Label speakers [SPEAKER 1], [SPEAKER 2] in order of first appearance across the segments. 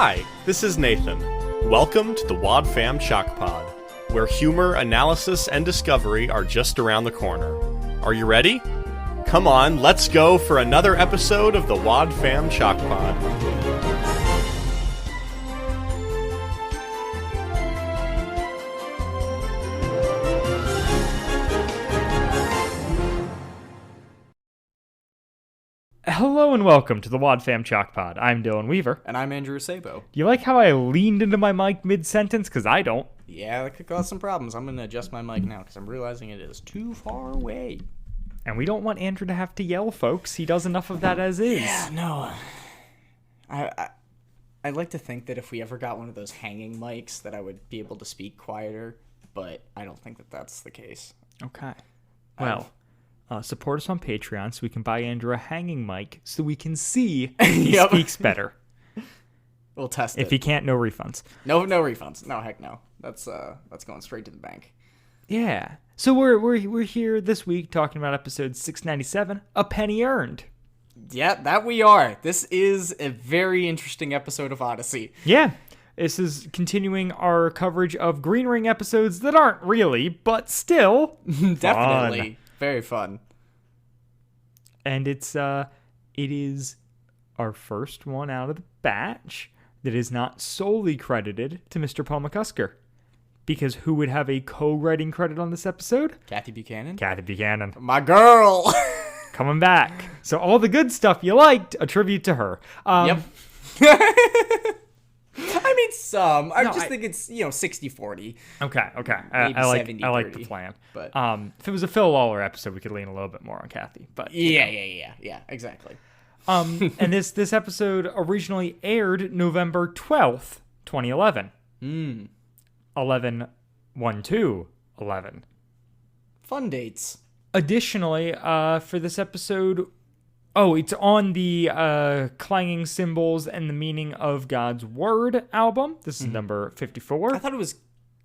[SPEAKER 1] Hi, this is Nathan. Welcome to the Wad Fam Chalk Pod, where humor, analysis, and discovery are just around the corner. Are you ready? Come on, let's go for another episode of the Wad Fam Chalk Pod.
[SPEAKER 2] Hello and welcome to the Wad Fam Chalk Pod. I'm Dylan Weaver.
[SPEAKER 3] And I'm Andrew Sabo.
[SPEAKER 2] You like how I leaned into my mic mid-sentence? Because I don't.
[SPEAKER 3] Yeah, that could cause some problems. I'm going to adjust my mic now because I'm realizing it is too far away.
[SPEAKER 2] And we don't want Andrew to have to yell, folks. He does enough of that as is.
[SPEAKER 3] Yeah, no. I'd like to think that if we ever got one of those hanging mics that I would be able to speak quieter, but I don't think that that's the case.
[SPEAKER 2] Okay. Well, support us on Patreon so we can buy Andrew a hanging mic so we can see he speaks better.
[SPEAKER 3] We'll test it.
[SPEAKER 2] If he can't, no refunds.
[SPEAKER 3] No refunds. No, heck no. That's going straight to the bank.
[SPEAKER 2] Yeah. So we're here this week talking about episode 697, A Penny Earned.
[SPEAKER 3] Yeah, that we are. This is a very interesting episode of Odyssey.
[SPEAKER 2] Yeah. This is continuing our coverage of Green Ring episodes that aren't really, but still
[SPEAKER 3] Definitely. Very fun.
[SPEAKER 2] And it is our first one out of the batch that is not solely credited to Mr. Paul McCusker. Because who would have a co-writing credit on this episode?
[SPEAKER 3] Kathy Buchanan.
[SPEAKER 2] Kathy Buchanan.
[SPEAKER 3] My girl!
[SPEAKER 2] Coming back. So all the good stuff you liked, a tribute to her.
[SPEAKER 3] Yep. I mean, some. I think it's, 60-40.
[SPEAKER 2] Okay.
[SPEAKER 3] Maybe
[SPEAKER 2] I like the plan.
[SPEAKER 3] But
[SPEAKER 2] if it was a Phil Lawler episode, we could lean a little bit more on Kathy. But
[SPEAKER 3] yeah, exactly.
[SPEAKER 2] And this episode originally aired November 12th, 2011. 11/12/11.
[SPEAKER 3] Fun dates.
[SPEAKER 2] Additionally, for this episode, it's on the Clanging Cymbals and the Meaning of God's Word album. This is number 54.
[SPEAKER 3] I thought it was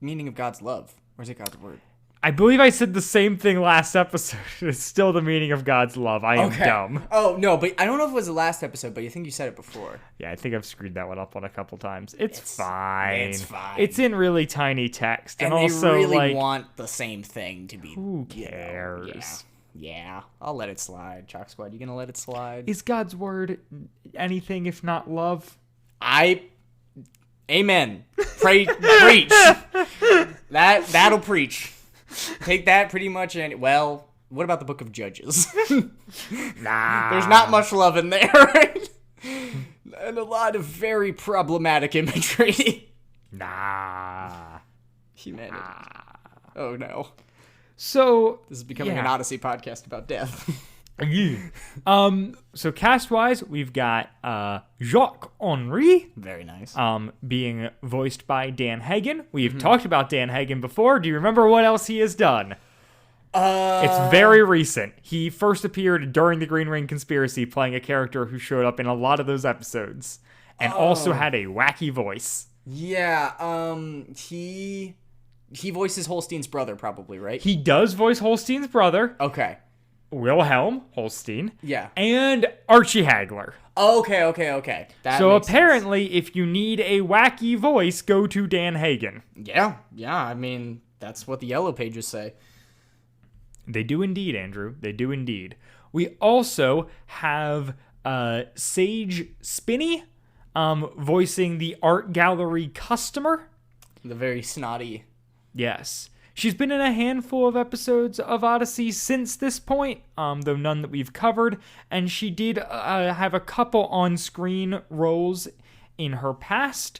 [SPEAKER 3] Meaning of God's Love. Or is it God's Word?
[SPEAKER 2] I believe I said the same thing last episode. It's still the Meaning of God's Love. I am dumb.
[SPEAKER 3] Oh, no, but I don't know if it was the last episode, but I think you said it before.
[SPEAKER 2] Yeah, I think I've screwed that one up on a couple times. It's fine.
[SPEAKER 3] It's fine.
[SPEAKER 2] It's in really tiny text. And
[SPEAKER 3] also,
[SPEAKER 2] they
[SPEAKER 3] really want the same thing to be.
[SPEAKER 2] Who cares?
[SPEAKER 3] Yeah, I'll let it slide. Chalk Squad, you gonna let it slide?
[SPEAKER 2] Is God's Word anything if not love?
[SPEAKER 3] Amen. Preach. That'll preach. Take that pretty much. Well, what about the Book of Judges?
[SPEAKER 2] Nah.
[SPEAKER 3] There's not much love in there. And a lot of very problematic imagery.
[SPEAKER 2] Nah.
[SPEAKER 3] Humanity. Oh, no.
[SPEAKER 2] So
[SPEAKER 3] This is becoming an Odyssey podcast about death.
[SPEAKER 2] So cast-wise, we've got Jacques Henry.
[SPEAKER 3] Very nice.
[SPEAKER 2] Being voiced by Dan Hagen. We've talked about Dan Hagen before. Do you remember what else he has done? It's very recent. He first appeared during the Green Ring Conspiracy, playing a character who showed up in a lot of those episodes, and also had a wacky voice.
[SPEAKER 3] Yeah, he voices Holstein's brother, probably, right?
[SPEAKER 2] He does voice Holstein's brother.
[SPEAKER 3] Okay.
[SPEAKER 2] Wilhelm Holstein.
[SPEAKER 3] Yeah.
[SPEAKER 2] And Archie Hagler.
[SPEAKER 3] Okay.
[SPEAKER 2] So apparently, if you need a wacky voice, go to Dan Hagen.
[SPEAKER 3] Yeah. I mean, that's what the yellow pages say.
[SPEAKER 2] They do indeed, Andrew. They do indeed. We also have Sage Spinney voicing the art gallery customer.
[SPEAKER 3] The very snotty.
[SPEAKER 2] Yes. She's been in a handful of episodes of Odyssey since this point, though none that we've covered, and she did have a couple on-screen roles in her past.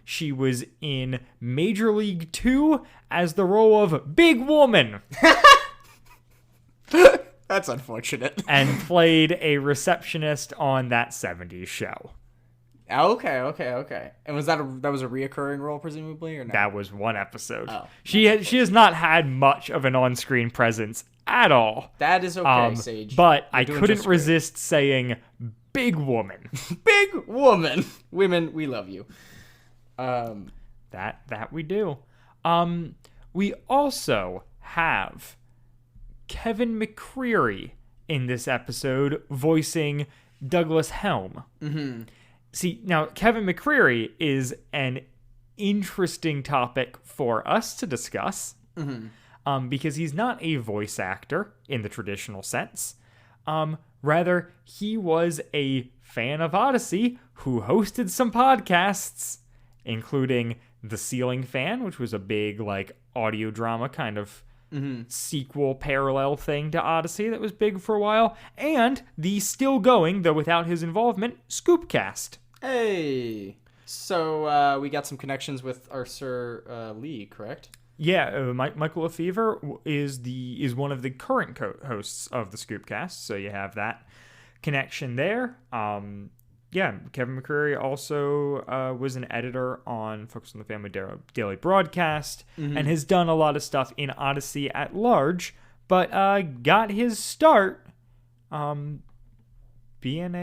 [SPEAKER 2] She was in Major League 2 as the role of Big Woman.
[SPEAKER 3] That's unfortunate.
[SPEAKER 2] And played a receptionist on That 70s Show.
[SPEAKER 3] Okay. And was that was a reoccurring role, presumably, or no?
[SPEAKER 2] That was one episode.
[SPEAKER 3] Oh,
[SPEAKER 2] she has not had much of an on-screen presence at all.
[SPEAKER 3] That is okay, Sage.
[SPEAKER 2] But I couldn't resist saying Big Woman.
[SPEAKER 3] Big Woman. Women, we love you.
[SPEAKER 2] That we do. We also have Kevin McCreary in this episode voicing Douglas Helm. See, now Kevin McCreary is an interesting topic for us to discuss because he's not a voice actor in the traditional sense. Rather, he was a fan of Odyssey who hosted some podcasts, including The Ceiling Fan, which was a big like audio drama kind of sequel parallel thing to Odyssey that was big for a while, and the still going, though without his involvement, Scoopcast.
[SPEAKER 3] Hey, so we got some connections with our Sir Lee, correct?
[SPEAKER 2] Yeah, Michael Lefevre is one of the current co-hosts of the Scoopcast, so you have that connection there. Kevin McCreary also was an editor on Focus on the Family Daily Broadcast and has done a lot of stuff in Odyssey at large, but got his start being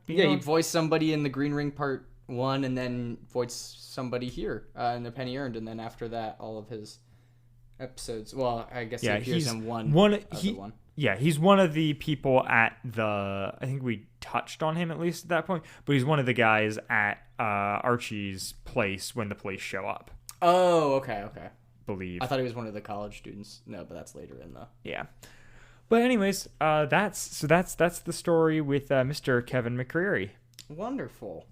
[SPEAKER 3] he voiced somebody in the Green Ring Part 1 and then voiced somebody here in the Penny Earned, and then after that all of his episodes, well, I guess he appears in one.
[SPEAKER 2] Yeah, he's one of the people at the, I think we touched on him at least at that point, but he's one of the guys at Archie's place when the police show up.
[SPEAKER 3] Oh, okay.
[SPEAKER 2] Believe.
[SPEAKER 3] I thought he was one of the college students. No, but that's later in the...
[SPEAKER 2] Yeah. But anyways, that's the story with Mr. Kevin McCreary.
[SPEAKER 3] Wonderful.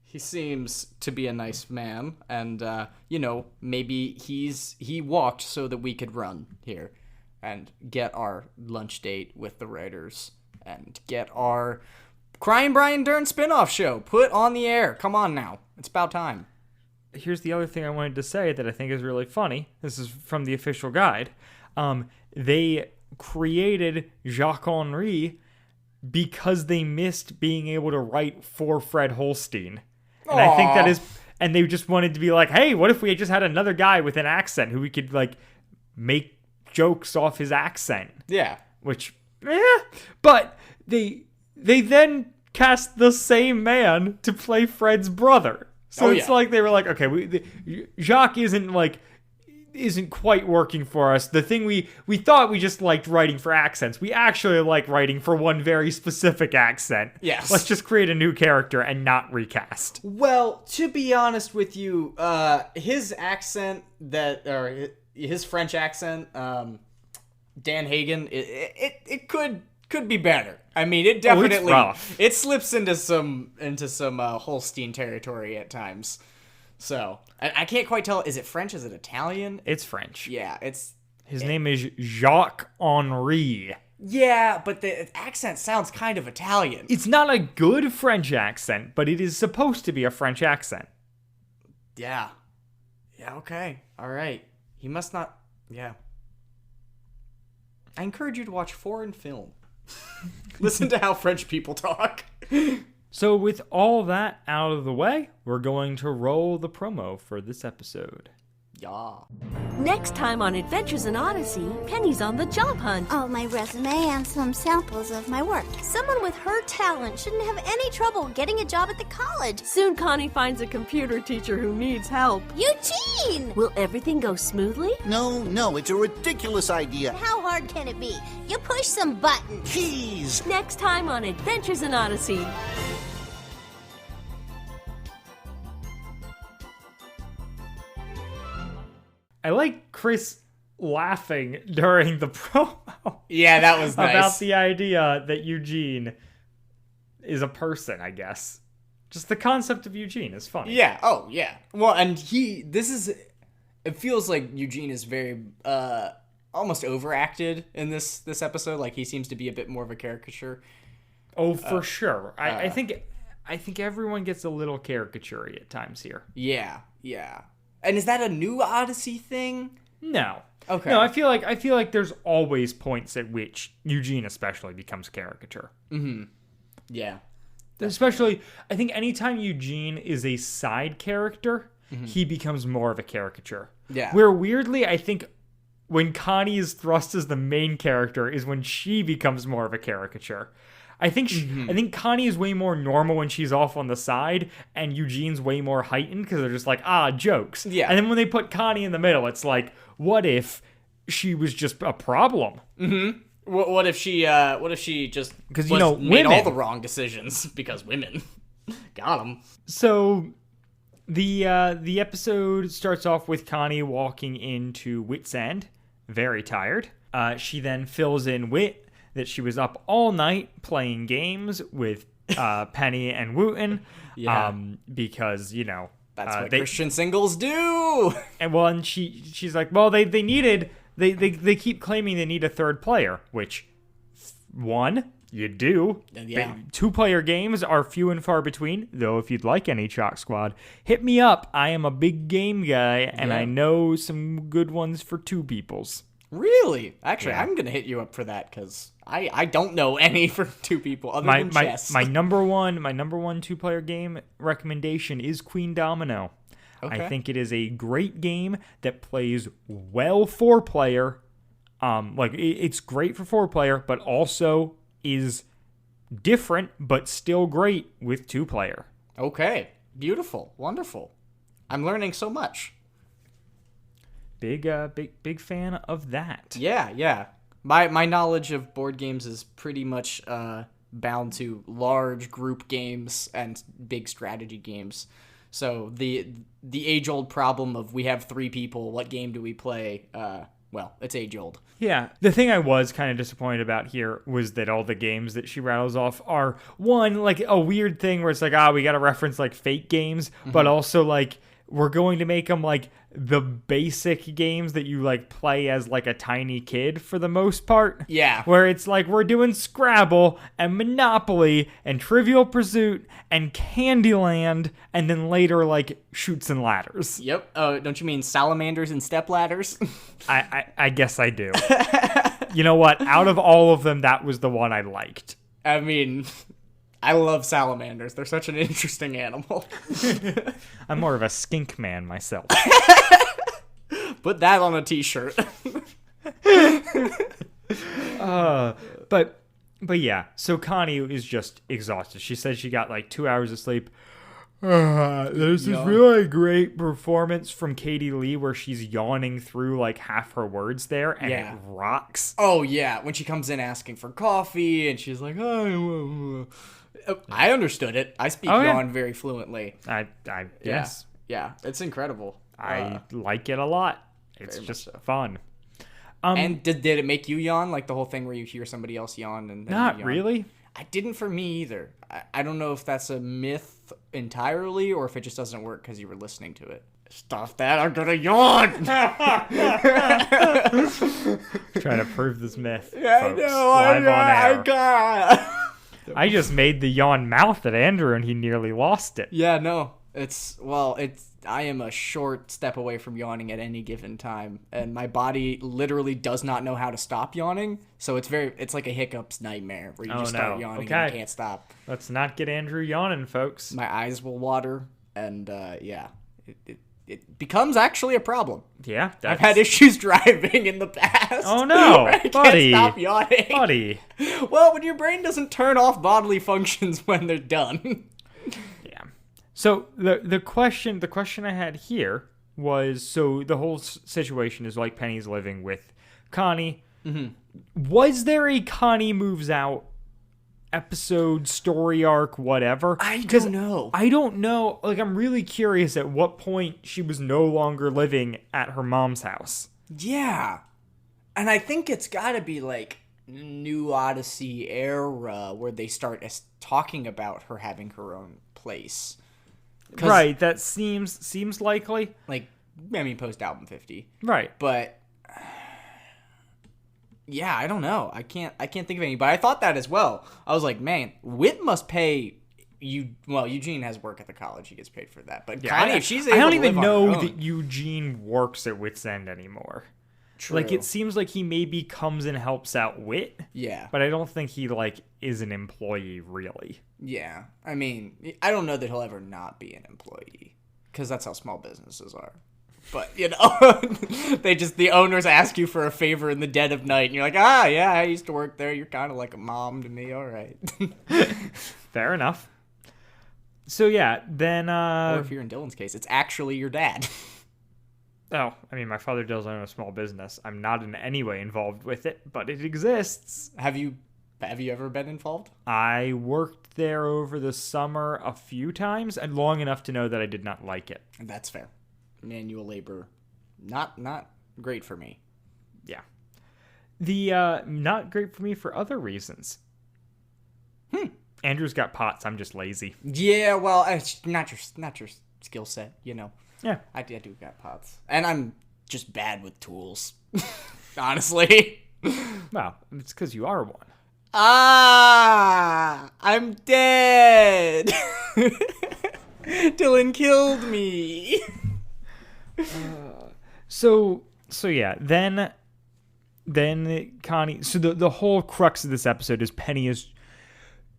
[SPEAKER 3] He seems to be a nice man, and, maybe he walked so that we could run here and get our lunch date with the writers and get our Crying Brian Dern spinoff show put on the air. Come on now. It's about time.
[SPEAKER 2] Here's the other thing I wanted to say that I think is really funny. This is from the official guide. They created Jacques Henry because they missed being able to write for Fred Holstein. And I think that is, and they just wanted to be like, hey, what if we just had another guy with an accent who we could like make jokes off his accent?
[SPEAKER 3] Yeah.
[SPEAKER 2] Which, but they then cast the same man to play Fred's brother. So it's like they were like, okay, Jacques isn't quite working for us. The thing we thought we just liked writing for accents. We actually like writing for one very specific accent.
[SPEAKER 3] Yes.
[SPEAKER 2] Let's just create a new character and not recast.
[SPEAKER 3] Well, to be honest with you, his accent his French accent, Dan Hagen, it could be better. I mean, it definitely
[SPEAKER 2] it's rough.
[SPEAKER 3] It slips into some Holstein territory at times. So I can't quite tell. Is it French? Is it Italian?
[SPEAKER 2] It's French.
[SPEAKER 3] Yeah,
[SPEAKER 2] his name is Jacques Henry.
[SPEAKER 3] Yeah, but the accent sounds kind of Italian.
[SPEAKER 2] It's not a good French accent, but it is supposed to be a French accent.
[SPEAKER 3] Yeah. Yeah. Okay. All right. He must not. Yeah. I encourage you to watch foreign film. Listen to how French people talk.
[SPEAKER 2] So with all that out of the way, we're going to roll the promo for this episode.
[SPEAKER 3] Yeah.
[SPEAKER 4] Next time on Adventures in Odyssey, Penny's on the job hunt.
[SPEAKER 5] Oh, my resume and some samples of my work.
[SPEAKER 4] Someone with her talent shouldn't have any trouble getting a job at the college. Soon Connie finds a computer teacher who needs help.
[SPEAKER 5] Eugene!
[SPEAKER 4] Will everything go smoothly?
[SPEAKER 6] No, it's a ridiculous idea.
[SPEAKER 5] How hard can it be? You push some buttons.
[SPEAKER 6] Keys!
[SPEAKER 4] Next time on Adventures in Odyssey.
[SPEAKER 2] I like Chris laughing during the promo.
[SPEAKER 3] Yeah, that was nice.
[SPEAKER 2] About the idea that Eugene is a person, I guess. Just the concept of Eugene is funny.
[SPEAKER 3] Yeah. Oh, yeah. Well, and it feels like Eugene is very, almost overacted in this episode. Like, he seems to be a bit more of a caricature.
[SPEAKER 2] Oh, for sure. I think everyone gets a little caricature-y at times here.
[SPEAKER 3] Yeah. And is that a new Odyssey thing?
[SPEAKER 2] No.
[SPEAKER 3] Okay.
[SPEAKER 2] No, I feel like there's always points at which Eugene especially becomes caricature.
[SPEAKER 3] Mm-hmm. Yeah.
[SPEAKER 2] Especially, I think anytime Eugene is a side character, he becomes more of a caricature.
[SPEAKER 3] Yeah.
[SPEAKER 2] Where weirdly, I think when Connie is thrust as the main character is when she becomes more of a caricature. I think I think Connie is way more normal when she's off on the side, and Eugene's way more heightened because they're just like, jokes.
[SPEAKER 3] Yeah.
[SPEAKER 2] And then when they put Connie in the middle, it's like, what if she was just a problem?
[SPEAKER 3] Mm-hmm. What if she just
[SPEAKER 2] because
[SPEAKER 3] made
[SPEAKER 2] women
[SPEAKER 3] all the wrong decisions because women. Got him.
[SPEAKER 2] So the episode starts off with Connie walking into Wit's End, very tired. She then fills in Wit that she was up all night playing games with Penny and Wooten.
[SPEAKER 3] Yeah.
[SPEAKER 2] Because, you know,
[SPEAKER 3] That's what Christian singles do.
[SPEAKER 2] And she's like, well, they keep claiming they need a third player, which one, you do.
[SPEAKER 3] Yeah.
[SPEAKER 2] 2-player games are few and far between, though if you'd like any Chalk Squad, hit me up. I am a big game guy, and I know some good ones for 2 peoples.
[SPEAKER 3] Really? Actually, I'm going to hit you up for that, because I don't know any for 2 people other than chess.
[SPEAKER 2] My number one 2-player game recommendation is Queen Domino.
[SPEAKER 3] Okay.
[SPEAKER 2] I think it is a great game that plays well 4-player. It's great for 4-player, but also is different, but still great with 2-player.
[SPEAKER 3] Okay. Beautiful. Wonderful. I'm learning so much.
[SPEAKER 2] Big fan of that.
[SPEAKER 3] Yeah. My knowledge of board games is pretty much bound to large group games and big strategy games. So the age-old problem of we have 3 people, what game do we play? Well, it's age-old.
[SPEAKER 2] Yeah. The thing I was kind of disappointed about here was that all the games that she rattles off are, one, like a weird thing where it's like, we got to reference like fake games, but also like we're going to make them like the basic games that you like play as like a tiny kid for the most part.
[SPEAKER 3] Yeah.
[SPEAKER 2] Where it's like we're doing Scrabble and Monopoly and Trivial Pursuit and Candyland and then later like Chutes and Ladders.
[SPEAKER 3] Yep. Don't you mean salamanders and stepladders?
[SPEAKER 2] I guess I do. You know what? Out of all of them, that was the one I liked.
[SPEAKER 3] I mean, I love salamanders. They're such an interesting animal.
[SPEAKER 2] I'm more of a skink man myself.
[SPEAKER 3] Put that on a t-shirt.
[SPEAKER 2] But yeah, so Connie is just exhausted. She said she got like 2 hours of sleep. There's this really great performance from Katie Lee where she's yawning through like half her words there, and it rocks.
[SPEAKER 3] Oh yeah, when she comes in asking for coffee and she's like, I understood it. I speak yawn very fluently.
[SPEAKER 2] I yes.
[SPEAKER 3] Yeah, it's incredible.
[SPEAKER 2] I like it a lot. It's just fun.
[SPEAKER 3] And did it make you yawn? Like the whole thing where you hear somebody else yawn and then
[SPEAKER 2] Not
[SPEAKER 3] you yawn?
[SPEAKER 2] really.
[SPEAKER 3] I didn't for me either. I don't know if that's a myth entirely or if it just doesn't work because you were listening to it. Stop that, I'm gonna yawn!
[SPEAKER 2] Trying to prove this myth.
[SPEAKER 3] Yeah,
[SPEAKER 2] folks,
[SPEAKER 3] I know,
[SPEAKER 2] live on air.
[SPEAKER 3] I
[SPEAKER 2] I just made the yawn mouth at Andrew and he nearly lost it.
[SPEAKER 3] Yeah, no. I am a short step away from yawning at any given time, and my body literally does not know how to stop yawning, so it's like a hiccups nightmare where you just start yawning and you can't stop.
[SPEAKER 2] Let's not get Andrew yawning, folks.
[SPEAKER 3] My eyes will water, and it becomes actually a problem.
[SPEAKER 2] Yeah.
[SPEAKER 3] I've had issues driving in the past.
[SPEAKER 2] Oh no,
[SPEAKER 3] I
[SPEAKER 2] buddy.
[SPEAKER 3] can't stop yawning.
[SPEAKER 2] Buddy.
[SPEAKER 3] Well, when your brain doesn't turn off bodily functions when they're done.
[SPEAKER 2] So the question I had here was, so the whole situation is like Penny's living with Connie. Mm-hmm. Was there a Connie moves out episode, story arc, whatever?
[SPEAKER 3] I don't know.
[SPEAKER 2] I don't know. Like, I'm really curious at what point she was no longer living at her mom's house.
[SPEAKER 3] Yeah. And I think it's got to be like New Odyssey era where they start talking about her having her own place.
[SPEAKER 2] Right, that seems likely.
[SPEAKER 3] Like, I mean, post album 50.
[SPEAKER 2] Right.
[SPEAKER 3] But yeah, I don't know. I can't think of any. But I thought that as well. I was like, man, Whit must pay you. Well, Eugene has work at the college; he gets paid for that. But
[SPEAKER 2] Yeah,
[SPEAKER 3] Connie, if she's able
[SPEAKER 2] I don't
[SPEAKER 3] to
[SPEAKER 2] even
[SPEAKER 3] live on her
[SPEAKER 2] know
[SPEAKER 3] own,
[SPEAKER 2] that Eugene works at Wit's End anymore.
[SPEAKER 3] True.
[SPEAKER 2] Like, it seems like he maybe comes and helps out Wit.
[SPEAKER 3] Yeah.
[SPEAKER 2] But I don't think he like is an employee really.
[SPEAKER 3] Yeah. I mean, I don't know that he'll ever not be an employee because that's how small businesses are. But, you know, the owners ask you for a favor in the dead of night and you're like, yeah, I used to work there. You're kind of like a mom to me. All right.
[SPEAKER 2] Fair enough. So, yeah, then...
[SPEAKER 3] or if you're in Dylan's case, it's actually your dad.
[SPEAKER 2] Oh, I mean, my father does own a small business. I'm not in any way involved with it, but it exists.
[SPEAKER 3] Have you Have you ever been involved?
[SPEAKER 2] I worked there over the summer a few times, and long enough to know that I did not like it.
[SPEAKER 3] That's fair. Manual labor, not great for me.
[SPEAKER 2] Yeah. The not great for me for other reasons. Andrew's got pots. I'm just lazy.
[SPEAKER 3] Yeah, well, it's not your skill set, you know.
[SPEAKER 2] Yeah.
[SPEAKER 3] I do got pots, and I'm just bad with tools. Honestly.
[SPEAKER 2] Well, it's because you are one.
[SPEAKER 3] I'm dead. Dylan killed me.
[SPEAKER 2] So yeah, then Connie. So the whole crux of this episode is Penny is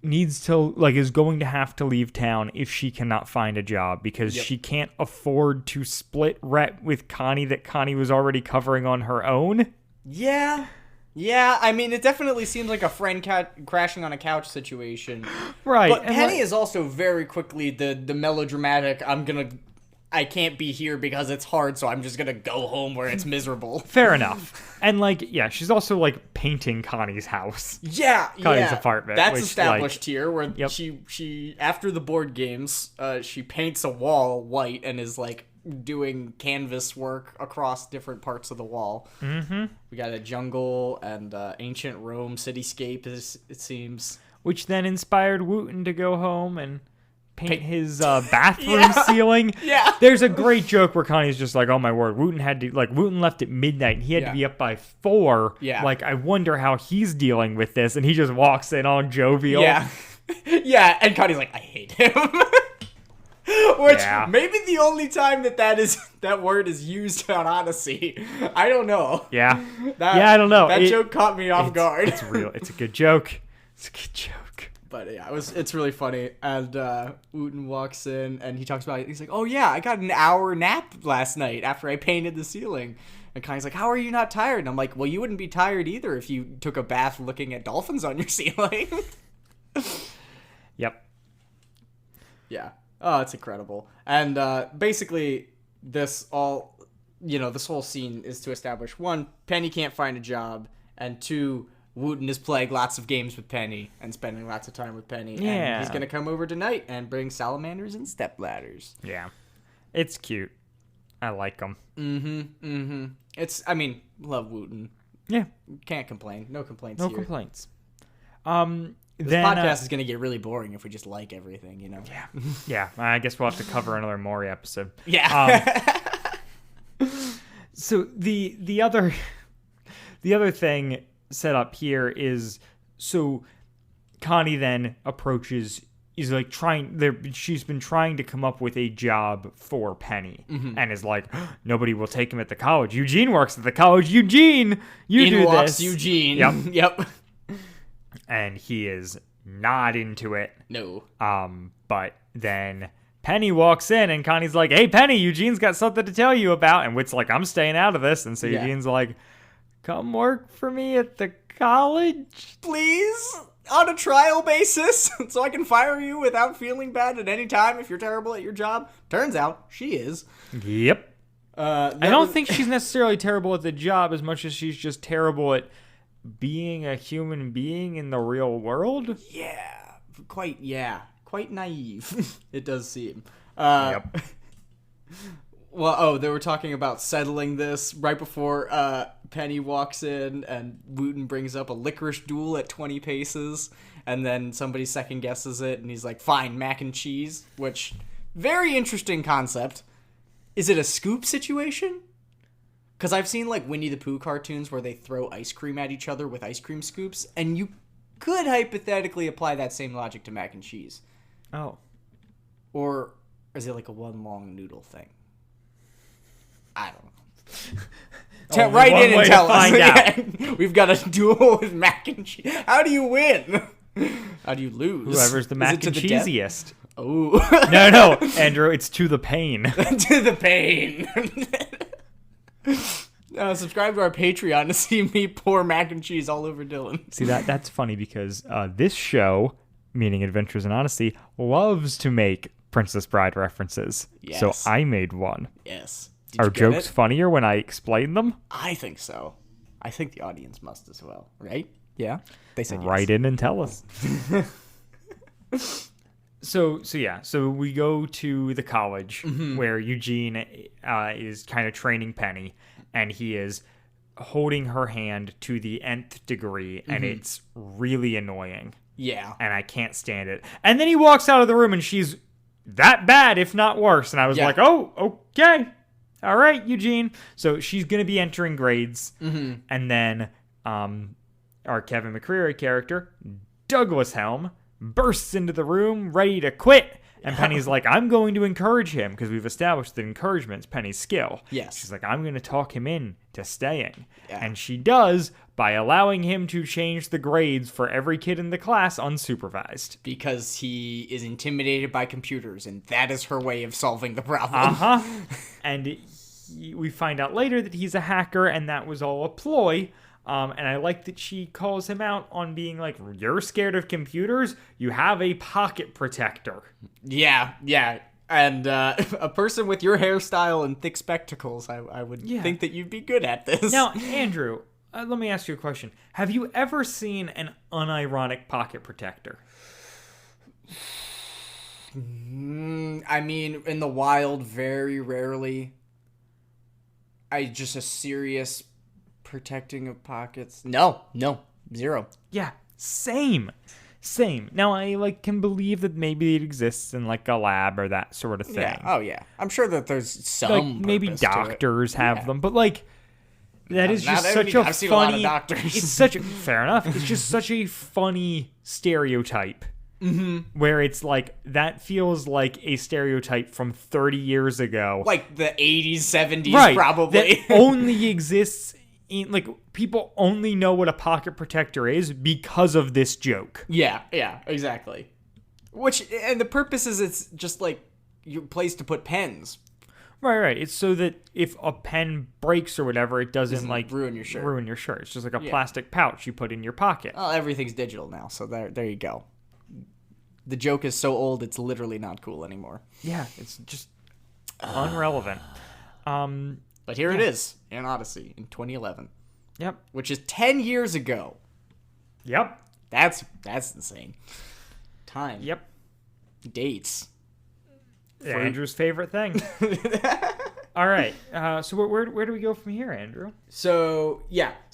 [SPEAKER 2] going to have to leave town if she cannot find a job because she can't afford to split rent with Connie that Connie was already covering on her own.
[SPEAKER 3] Yeah. I mean, it definitely seems like a friend crashing on a couch situation.
[SPEAKER 2] Right.
[SPEAKER 3] But Penny is also very quickly the melodramatic, I can't be here because it's hard, so I'm just gonna go home where it's miserable.
[SPEAKER 2] Fair enough. And, she's also, painting Connie's house.
[SPEAKER 3] Yeah,
[SPEAKER 2] Connie's apartment.
[SPEAKER 3] That's established here, where she, after the board games, she paints a wall white and is, doing canvas work across different parts of the wall. Mm-hmm. We got a jungle and ancient Rome cityscape, it seems.
[SPEAKER 2] Which then inspired Wooten to go home and paint his bathroom ceiling.
[SPEAKER 3] Yeah.
[SPEAKER 2] There's a great joke where Connie's just like, oh my word, Wooten left at midnight and he had to be up by 4.
[SPEAKER 3] Yeah.
[SPEAKER 2] I wonder how he's dealing with this. And he just walks in all jovial.
[SPEAKER 3] Yeah. Yeah, and Connie's like, I hate him. Which maybe the only time that word is used on Odyssey. I don't know.
[SPEAKER 2] Yeah. I don't know.
[SPEAKER 3] That joke caught me off guard.
[SPEAKER 2] It's real. It's a good joke. It's a good joke.
[SPEAKER 3] But yeah, it's really funny. And Wooten walks in and he talks about it. He's like, oh yeah, I got an hour nap last night after I painted the ceiling. And Connie's like, how are you not tired? And I'm like, well, you wouldn't be tired either if you took a bath looking at dolphins on your ceiling.
[SPEAKER 2] Yep.
[SPEAKER 3] Yeah. Oh, it's incredible. And basically, this whole scene is to establish, 1, Penny can't find a job, and 2, Wooten is playing lots of games with Penny and spending lots of time with Penny.
[SPEAKER 2] Yeah.
[SPEAKER 3] And he's going to come over tonight and bring salamanders and stepladders.
[SPEAKER 2] Yeah. It's cute. I like them.
[SPEAKER 3] Mm-hmm. Love Wooten.
[SPEAKER 2] Yeah.
[SPEAKER 3] Can't complain. No complaints
[SPEAKER 2] No
[SPEAKER 3] here.
[SPEAKER 2] complaints.
[SPEAKER 3] This podcast is going to get really boring if we just like everything, you know?
[SPEAKER 2] Yeah. Yeah. I guess we'll have to cover another Maury episode.
[SPEAKER 3] Yeah.
[SPEAKER 2] So the other thing set up here is, so Connie then approaches, she's been trying to come up with a job for Penny, and is like, nobody will take him at the college. Eugene works at the college. Eugene, you do
[SPEAKER 3] walks
[SPEAKER 2] this.
[SPEAKER 3] Eugene.
[SPEAKER 2] Yep.
[SPEAKER 3] Yep.
[SPEAKER 2] And he is not into it.
[SPEAKER 3] No.
[SPEAKER 2] But then Penny walks in and Connie's like, hey, Penny, Eugene's got something to tell you about. And Whit's like, I'm staying out of this. And so Eugene's like, come work for me at the college?
[SPEAKER 3] Please? On a trial basis? So I can fire you without feeling bad at any time if you're terrible at your job? Turns out she is.
[SPEAKER 2] Yep. I don't think she's necessarily terrible at the job as much as she's just terrible at being a human being in the real world.
[SPEAKER 3] Yeah. Quite naive. It does seem.
[SPEAKER 2] Yep.
[SPEAKER 3] Well, they were talking about settling this right before Penny walks in, and Wooten brings up a licorice duel at 20 paces, and then somebody second guesses it, and he's like, fine, mac and cheese, which, very interesting concept. Is it a scoop situation? Because I've seen, Winnie the Pooh cartoons where they throw ice cream at each other with ice cream scoops, and you could hypothetically apply that same logic to mac and cheese.
[SPEAKER 2] Oh.
[SPEAKER 3] Or is it a one long noodle thing? I don't know. Write in and tell us.
[SPEAKER 2] Out.
[SPEAKER 3] We've got a duel with mac and cheese. How do you win? How do you lose?
[SPEAKER 2] Whoever's the mac and cheesiest.
[SPEAKER 3] Oh.
[SPEAKER 2] No, Andrew, it's to the pain.
[SPEAKER 3] To the pain. Subscribe to our Patreon to see me pour mac and cheese all over Dylan.
[SPEAKER 2] See, that's funny because this show, meaning Adventures in Odyssey, loves to make Princess Bride references.
[SPEAKER 3] Yes.
[SPEAKER 2] So I made one.
[SPEAKER 3] Yes.
[SPEAKER 2] Are jokes funnier when I explain them?
[SPEAKER 3] I think so. I think the audience must as well, right? Yeah. They said
[SPEAKER 2] Write in and tell us. So we go to the college where Eugene is kind of training Penny, and he is holding her hand to the nth degree, and it's really annoying.
[SPEAKER 3] Yeah.
[SPEAKER 2] And I can't stand it. And then he walks out of the room, and she's that bad, if not worse. And I was like, oh, okay. All right, Eugene. So she's going to be entering grades. And then our Kevin McCreary character, Douglas Helm, bursts into the room ready to quit. And Penny's like, I'm going to encourage him, because we've established that encouragement's Penny's skill.
[SPEAKER 3] Yes.
[SPEAKER 2] She's like, I'm going to talk him in to staying.
[SPEAKER 3] Yeah.
[SPEAKER 2] And she does by allowing him to change the grades for every kid in the class unsupervised.
[SPEAKER 3] Because he is intimidated by computers, and that is her way of solving the problem.
[SPEAKER 2] And we find out later that he's a hacker, and that was all a ploy. And I like that she calls him out on being like, you're scared of computers? You have a pocket protector.
[SPEAKER 3] Yeah. And a person with your hairstyle and thick spectacles, I would think that you'd be good at this.
[SPEAKER 2] Now, Andrew, let me ask you a question. Have you ever seen an unironic pocket protector?
[SPEAKER 3] I mean, in the wild, very rarely. Just a serious protecting of pockets. No, zero.
[SPEAKER 2] Yeah, same. Now I can believe that maybe it exists in a lab or that sort of thing.
[SPEAKER 3] Yeah. Oh yeah. I'm sure that there's some
[SPEAKER 2] maybe
[SPEAKER 3] purpose to
[SPEAKER 2] doctors
[SPEAKER 3] it.
[SPEAKER 2] have them, but that is just such a
[SPEAKER 3] I've seen a lot of
[SPEAKER 2] funny.
[SPEAKER 3] doctors.
[SPEAKER 2] It's such a fair enough. It's just such a funny stereotype. Where it's that feels like a stereotype from 30 years ago.
[SPEAKER 3] Like the 80s, 70s,
[SPEAKER 2] right,
[SPEAKER 3] probably.
[SPEAKER 2] That only exists in, people only know what a pocket protector is because of this joke.
[SPEAKER 3] Yeah, exactly. And the purpose is it's just your place to put pens.
[SPEAKER 2] Right. It's so that if a pen breaks or whatever, it doesn't
[SPEAKER 3] ruin your shirt.
[SPEAKER 2] It's just like a plastic pouch you put in your pocket.
[SPEAKER 3] Well, everything's digital now, so there you go. The joke is so old, it's literally not cool anymore.
[SPEAKER 2] Yeah, it's just unrelevant.
[SPEAKER 3] But here it is in Odyssey in 2011.
[SPEAKER 2] Yep.
[SPEAKER 3] Which is 10 years ago.
[SPEAKER 2] Yep.
[SPEAKER 3] That's insane. Time.
[SPEAKER 2] Yep.
[SPEAKER 3] Dates.
[SPEAKER 2] Andrew's favorite thing. All right. So where do we go from here, Andrew?
[SPEAKER 3] So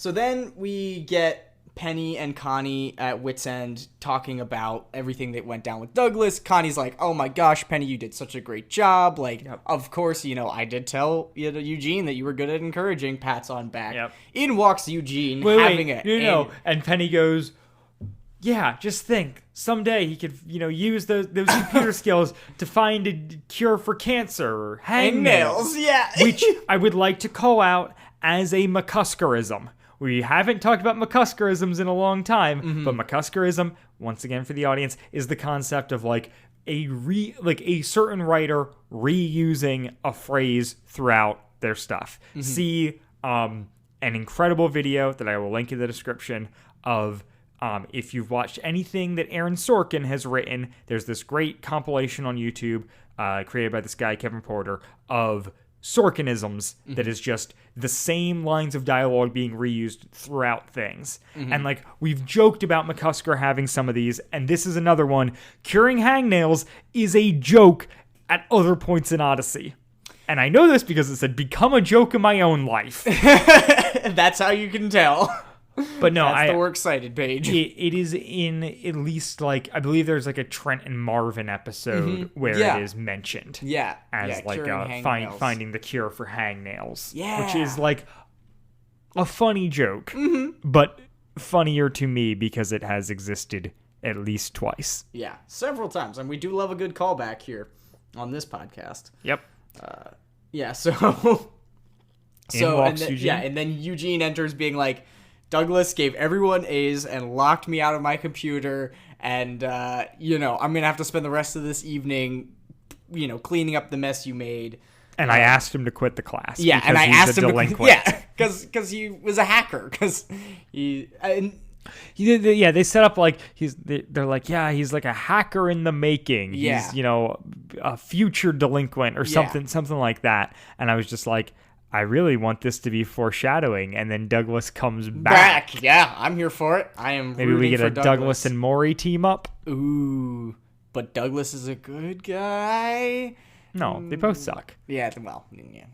[SPEAKER 3] then we get Penny and Connie at Wit's End talking about everything that went down with Douglas. Connie's like, oh my gosh, Penny, you did such a great job. Of course, I did tell Eugene that you were good at encouraging. Pats on back.
[SPEAKER 2] Yep.
[SPEAKER 3] In walks Eugene
[SPEAKER 2] No. And Penny goes, yeah, just think. Someday he could, use those computer skills to find a cure for cancer or hangnails.
[SPEAKER 3] Yeah.
[SPEAKER 2] Which I would like to call out as a McCuskerism. We haven't talked about McCuskerisms in a long time, but McCuskerism, once again for the audience, is the concept of a certain writer reusing a phrase throughout their stuff. See an incredible video that I will link in the description of if you've watched anything that Aaron Sorkin has written. There's this great compilation on YouTube created by this guy, Kevin Porter, of Sorkinisms that is just the same lines of dialogue being reused throughout things. And we've joked about McCusker having some of these, and this is another one. Curing hangnails is a joke at other points in Odyssey. And I know this because it said become a joke in my own life.
[SPEAKER 3] That's how you can tell.
[SPEAKER 2] But no,
[SPEAKER 3] that's the works cited page.
[SPEAKER 2] It is in at least I believe there's a Trent and Marvin episode where it is mentioned.
[SPEAKER 3] Yeah.
[SPEAKER 2] As finding the cure for hangnails.
[SPEAKER 3] Yeah.
[SPEAKER 2] Which is a funny joke, but funnier to me because it has existed at least twice.
[SPEAKER 3] Yeah, several times, and we do love a good callback here on this podcast.
[SPEAKER 2] Yep.
[SPEAKER 3] And then Eugene enters being like, Douglas gave everyone A's and locked me out of my computer, and I'm gonna have to spend the rest of this evening, cleaning up the mess you made.
[SPEAKER 2] And I asked him to quit the class.
[SPEAKER 3] Yeah, and I asked him
[SPEAKER 2] delinquent.
[SPEAKER 3] because he was a hacker. Because
[SPEAKER 2] they set up they're like, yeah, he's like a hacker in the making.
[SPEAKER 3] Yeah.
[SPEAKER 2] He's a future delinquent or something like that. And I was just like, I really want this to be foreshadowing, and then Douglas comes back.
[SPEAKER 3] Yeah, I'm here for it. I am
[SPEAKER 2] Maybe we
[SPEAKER 3] rooting
[SPEAKER 2] get
[SPEAKER 3] for
[SPEAKER 2] a Douglas and Maury team up.
[SPEAKER 3] Ooh, but Douglas is a good guy.
[SPEAKER 2] No, they both suck.
[SPEAKER 3] Yeah, well, yeah.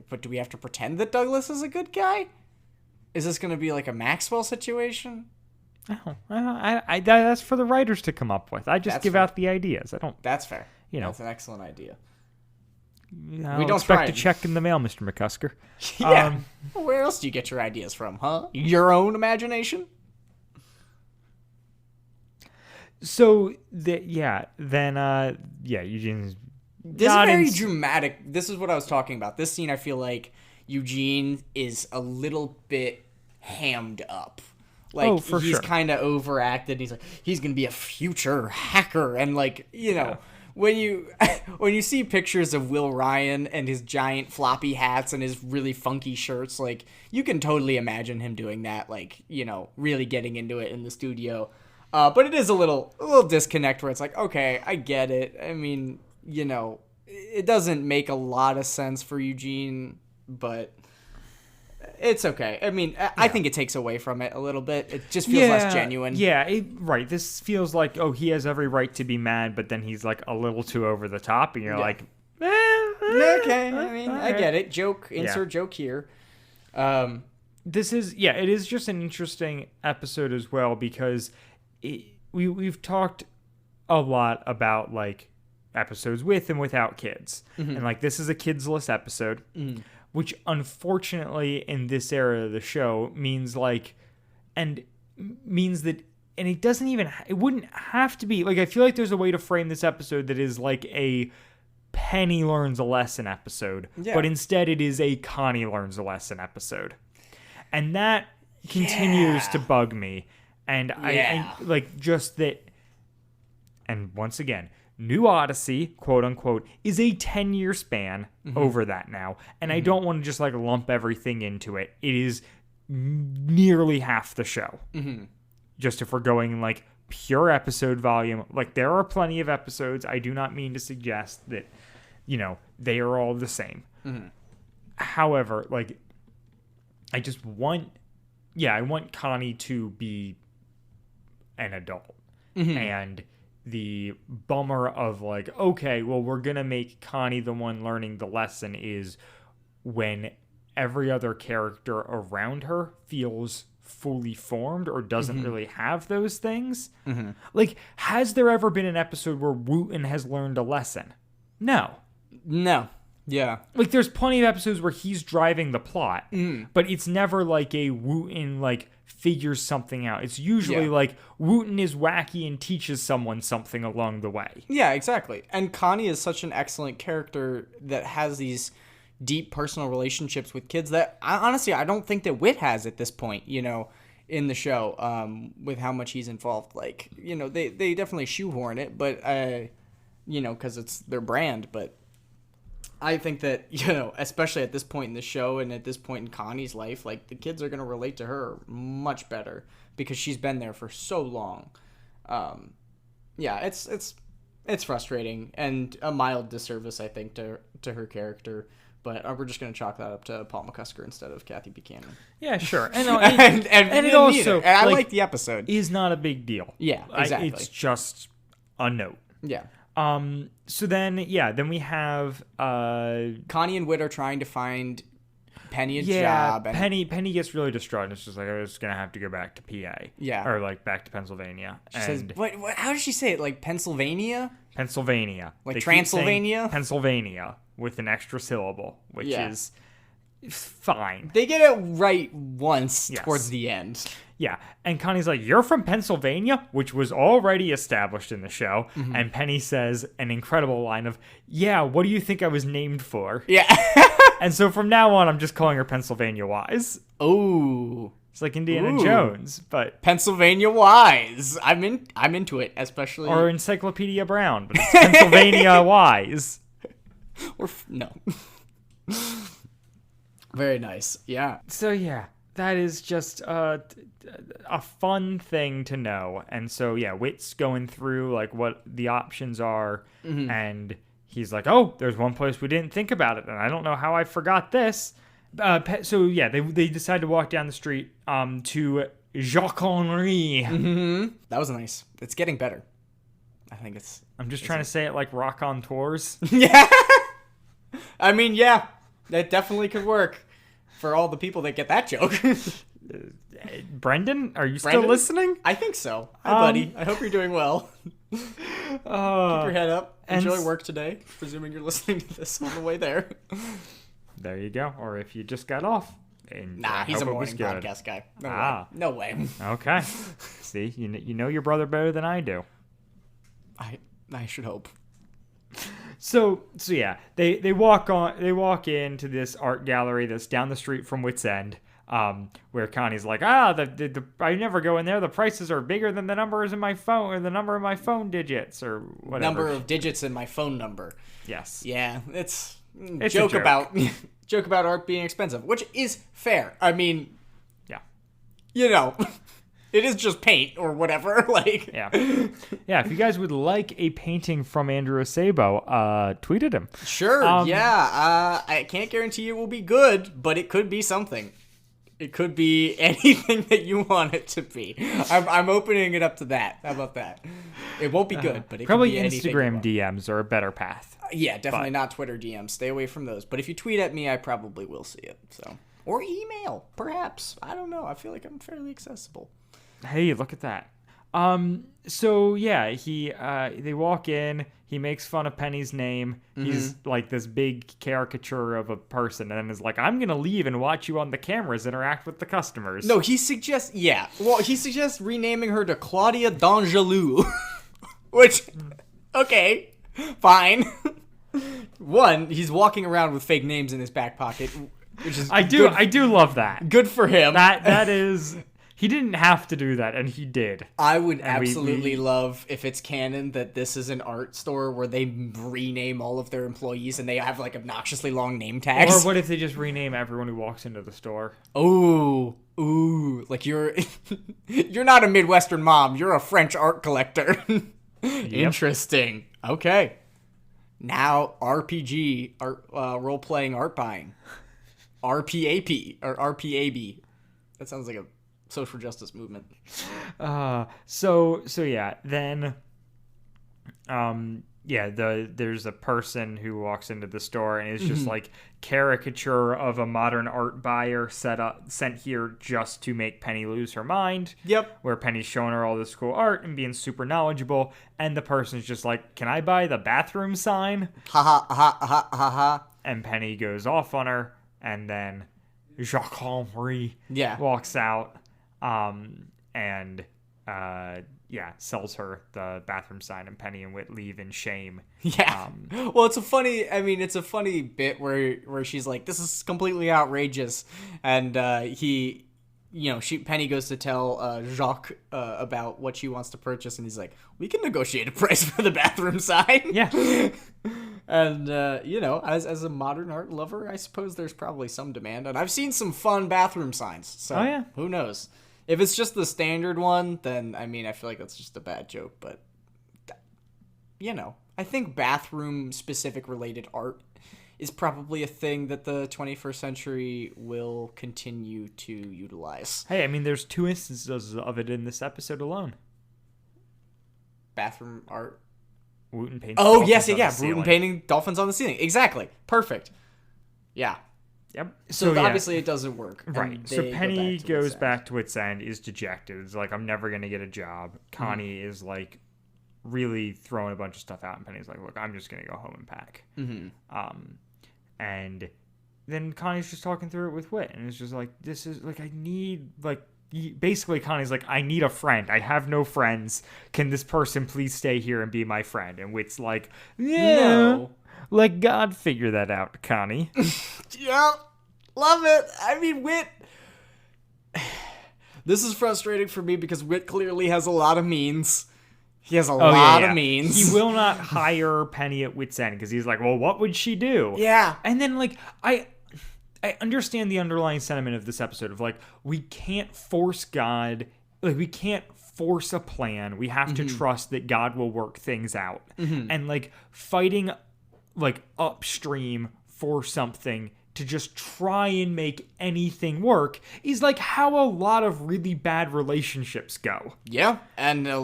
[SPEAKER 3] But do we have to pretend that Douglas is a good guy? Is this going to be like a Maxwell situation?
[SPEAKER 2] That's for the writers to come up with. I just
[SPEAKER 3] That's
[SPEAKER 2] give
[SPEAKER 3] fair.
[SPEAKER 2] out the ideas. I don't.
[SPEAKER 3] That's fair.
[SPEAKER 2] You know.
[SPEAKER 3] That's an excellent idea.
[SPEAKER 2] I
[SPEAKER 3] We don't
[SPEAKER 2] expect
[SPEAKER 3] try
[SPEAKER 2] a
[SPEAKER 3] it.
[SPEAKER 2] check in the mail, Mr. McCusker.
[SPEAKER 3] Yeah. Where else do you get your ideas from, huh? Your own imagination?
[SPEAKER 2] So Eugene's.
[SPEAKER 3] This is
[SPEAKER 2] not
[SPEAKER 3] very
[SPEAKER 2] in-
[SPEAKER 3] dramatic. This is what I was talking about. This scene, I feel like Eugene is a little bit hammed up. Like,
[SPEAKER 2] Oh, for
[SPEAKER 3] he's
[SPEAKER 2] sure.
[SPEAKER 3] kind of overacted. He's like, he's going to be a future hacker. And, like, you know, when you when you see pictures of Will Ryan and his giant floppy hats and his really funky shirts, like, you can totally imagine him doing that, like, you know, really getting into it in the studio. But it is a little disconnect where it's like, okay, I get it. I mean, you know, it doesn't make a lot of sense for Eugene, but it's okay. I mean, I think it takes away from it a little bit. It just feels less genuine.
[SPEAKER 2] Yeah, right. This feels like, he has every right to be mad, but then he's like a little too over the top, and you're like,
[SPEAKER 3] Okay, I mean, I get it. Joke, insert joke here.
[SPEAKER 2] This is, it is just an interesting episode as well, because we've talked a lot about, like, episodes with and without kids. And, like, this is a kids-less episode, which, unfortunately, in this era of the show, means that, and it doesn't even, it wouldn't have to be, like, I feel like there's a way to frame this episode that is, like, a Penny learns a lesson episode, but instead it is a Connie learns a lesson episode. And that continues to bug me. And I like, just that, and once again, New Odyssey, quote unquote, is a 10-year span over that now. And I don't want to just, like, lump everything into it. It is nearly half the show. Just if we're going, like, pure episode volume. Like, there are plenty of episodes. I do not mean to suggest that, you know, they are all the same. However, like, I want Connie to be an adult. And the bummer of, like, okay, well, we're going to make Connie the one learning the lesson is when every other character around her feels fully formed or doesn't really have those things. Like, has there ever been an episode where Wooten has learned a lesson? No.
[SPEAKER 3] Yeah.
[SPEAKER 2] Like, there's plenty of episodes where he's driving the plot, but it's never like a Wooten, like, figures something out. It's usually like Wooten is wacky and teaches someone something along the way.
[SPEAKER 3] Yeah, exactly. And Connie is such an excellent character that has these deep personal relationships with kids that honestly I don't think that Whit has at this point, you know, in the show, with how much he's involved. Like, you know, they definitely shoehorn it, but you know, because it's their brand. But I think that, you know, especially at this point in the show and at this point in Connie's life, like, the kids are going to relate to her much better because she's been there for so long. Yeah, it's frustrating and a mild disservice, I think, to her character. But we're just going to chalk that up to Paul McCusker instead of Kathy Buchanan.
[SPEAKER 2] Yeah, sure.
[SPEAKER 3] And
[SPEAKER 2] it also,
[SPEAKER 3] and I
[SPEAKER 2] like,
[SPEAKER 3] like the episode.
[SPEAKER 2] Is not a big deal.
[SPEAKER 3] Yeah, exactly.
[SPEAKER 2] It's just a note.
[SPEAKER 3] Yeah.
[SPEAKER 2] So then we have
[SPEAKER 3] Connie and Whit are trying to find Penny a
[SPEAKER 2] yeah,
[SPEAKER 3] job. And
[SPEAKER 2] Penny gets really distraught. And it's just like, I was gonna have to go back to PA.
[SPEAKER 3] Yeah.
[SPEAKER 2] Or, like, back to Pennsylvania.
[SPEAKER 3] She says, what? How does she say it? Like Pennsylvania?
[SPEAKER 2] Pennsylvania.
[SPEAKER 3] Like
[SPEAKER 2] They keep
[SPEAKER 3] Transylvania?
[SPEAKER 2] saying Pennsylvania with an extra syllable, which
[SPEAKER 3] Yeah.
[SPEAKER 2] is fine.
[SPEAKER 3] They get it right once
[SPEAKER 2] Yes.
[SPEAKER 3] towards the end.
[SPEAKER 2] Yeah, and Connie's like, you're from Pennsylvania, which was already established in the show. And Penny says an incredible line of, yeah, what do you think I was named for?
[SPEAKER 3] Yeah.
[SPEAKER 2] And so from now on, I'm just calling her Pennsylvania Wise.
[SPEAKER 3] Ooh.
[SPEAKER 2] It's like Indiana
[SPEAKER 3] Ooh.
[SPEAKER 2] Jones, but
[SPEAKER 3] Pennsylvania Wise. I'm into it, especially.
[SPEAKER 2] or Encyclopedia Brown, but it's Pennsylvania Wise.
[SPEAKER 3] No. Very nice. Yeah.
[SPEAKER 2] So yeah, that is just a fun thing to know. And so yeah, Whit's going through, like, what the options are, and he's like, oh, there's one place we didn't think about it, and I don't know how I forgot this. So yeah, they decide to walk down the street to Jacques-Henri.
[SPEAKER 3] That was nice. It's getting better. I think it's...
[SPEAKER 2] I'm just trying to say it like Rock on Tours.
[SPEAKER 3] Yeah! I mean, yeah. That definitely could work for all the people that get that joke.
[SPEAKER 2] Brendan, are you still
[SPEAKER 3] Brendan?
[SPEAKER 2] listening?
[SPEAKER 3] I think so. Hi, buddy. I hope you're doing well. Keep your head up. Enjoy work today, presuming you're listening to this on the way there.
[SPEAKER 2] There you go. Or if you just got off.
[SPEAKER 3] Nah, he's a morning podcast guy. No way.
[SPEAKER 2] Okay. See, you know your brother better than I do.
[SPEAKER 3] I should hope.
[SPEAKER 2] So yeah, they walk into this art gallery that's down the street from Wits End, where Connie's like, I never go in there. The prices are bigger than the numbers in my phone, or the number of my phone digits, or whatever.
[SPEAKER 3] Number of digits in my phone number.
[SPEAKER 2] Yes.
[SPEAKER 3] Yeah, it's
[SPEAKER 2] a joke
[SPEAKER 3] about joke about art being expensive, which is fair. I mean,
[SPEAKER 2] yeah,
[SPEAKER 3] you know. It is just paint or whatever. Like,
[SPEAKER 2] yeah. If you guys would like a painting from Andrew Acebo, tweet at him.
[SPEAKER 3] Sure. I can't guarantee it will be good, but it could be something. It could be anything that you want it to be. I'm opening it up to that. How about that? It won't be good, but it
[SPEAKER 2] probably
[SPEAKER 3] could be anything.
[SPEAKER 2] Instagram DMs are a better path.
[SPEAKER 3] Yeah, definitely not Twitter DMs. Stay away from those. But if you tweet at me, I probably will see it. So, or email, perhaps. I don't know. I feel like I'm fairly accessible.
[SPEAKER 2] Hey, look at that. So yeah, they walk in, he makes fun of Penny's name. He's like this big caricature of a person, and is like, I'm gonna leave and watch you on the cameras interact with the customers.
[SPEAKER 3] No, he suggests renaming her to Claudia d'Angelou. Which, okay, fine. One, he's walking around with fake names in his back pocket, which is
[SPEAKER 2] I do love that.
[SPEAKER 3] Good for him.
[SPEAKER 2] That is. He didn't have to do that, and he did.
[SPEAKER 3] I would absolutely love if it's canon that this is an art store where they rename all of their employees and they have like obnoxiously long name tags.
[SPEAKER 2] Or what if they just rename everyone who walks into the store?
[SPEAKER 3] Ooh, like you're not a Midwestern mom, you're a French art collector. Interesting. Okay. Now RPG, role-playing art buying. RPAP or RPAB. That sounds like a social justice movement.
[SPEAKER 2] So yeah, then there's a person who walks into the store and is just like caricature of a modern art buyer sent here just to make Penny lose her mind.
[SPEAKER 3] Yep.
[SPEAKER 2] Where Penny's showing her all this cool art and being super knowledgeable, and the person's just like, can I buy the bathroom sign?
[SPEAKER 3] Ha ha ha ha ha ha.
[SPEAKER 2] And Penny goes off on her, and then Jacques-Henri walks out. Sells her the bathroom sign, and Penny and Whit leave in shame.
[SPEAKER 3] Yeah. Well, it's a funny bit where she's like, this is completely outrageous. And, Penny goes to tell, Jacques, about what she wants to purchase. And he's like, we can negotiate a price for the bathroom sign.
[SPEAKER 2] Yeah.
[SPEAKER 3] And, as a modern art lover, I suppose there's probably some demand. And I've seen some fun bathroom signs. So who knows? If it's just the standard one, then, I mean, I feel like that's just a bad joke. But, I think bathroom-specific related art is probably a thing that the 21st century will continue to utilize.
[SPEAKER 2] Hey, I mean, there's 2 instances of it in this episode alone.
[SPEAKER 3] Bathroom art?
[SPEAKER 2] Wooten painting.
[SPEAKER 3] Oh, yes, yeah. Wooten painting dolphins on the ceiling. Exactly. Perfect. Yeah.
[SPEAKER 2] Yep.
[SPEAKER 3] So obviously it doesn't work.
[SPEAKER 2] Right. So Penny goes back to Wits End, is dejected. It's like, I'm never going to get a job. Connie is like really throwing a bunch of stuff out, and Penny's like, look, I'm just going to go home and pack. And then Connie's just talking through it with Whit, and it's just like, this is like, I need like, basically Connie's like, I need a friend. I have no friends. Can this person please stay here and be my friend? And Whit's like, no. Let God figure that out, Connie.
[SPEAKER 3] Yeah, love it. I mean, Whit. This is frustrating for me because Whit clearly has a lot of means. He has a lot of means.
[SPEAKER 2] He will not hire Penny at Wits End because he's like, well, what would she do?
[SPEAKER 3] Yeah.
[SPEAKER 2] And then, like, I understand the underlying sentiment of this episode of, like, we can't force God. Like, we can't force a plan. We have to trust that God will work things out. And, like, fighting like upstream for something to just try and make anything work is like how a lot of really bad relationships go.
[SPEAKER 3] Yeah, and a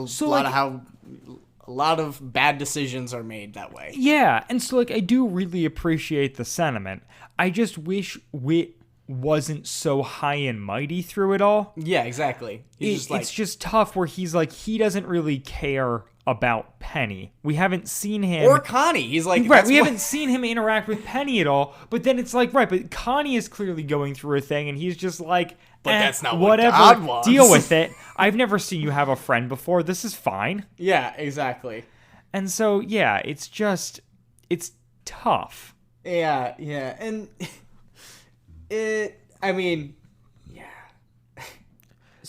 [SPEAKER 3] lot of bad decisions are made that way.
[SPEAKER 2] Yeah, and so like I do really appreciate the sentiment. I just wish Wit wasn't so high and mighty through it all.
[SPEAKER 3] Yeah, exactly.
[SPEAKER 2] It's just tough where he's like, he doesn't really care about Penny. We haven't seen him.
[SPEAKER 3] Or Connie. He's like,
[SPEAKER 2] right, we haven't seen him interact with Penny at all. But then it's like, right, but Connie is clearly going through a thing, and he's just like,
[SPEAKER 3] but that's not
[SPEAKER 2] whatever,
[SPEAKER 3] what God wants.
[SPEAKER 2] Deal with it. I've never seen you have a friend before. This is fine.
[SPEAKER 3] Yeah, exactly.
[SPEAKER 2] And so, yeah, it's tough.
[SPEAKER 3] Yeah, and I mean, yeah.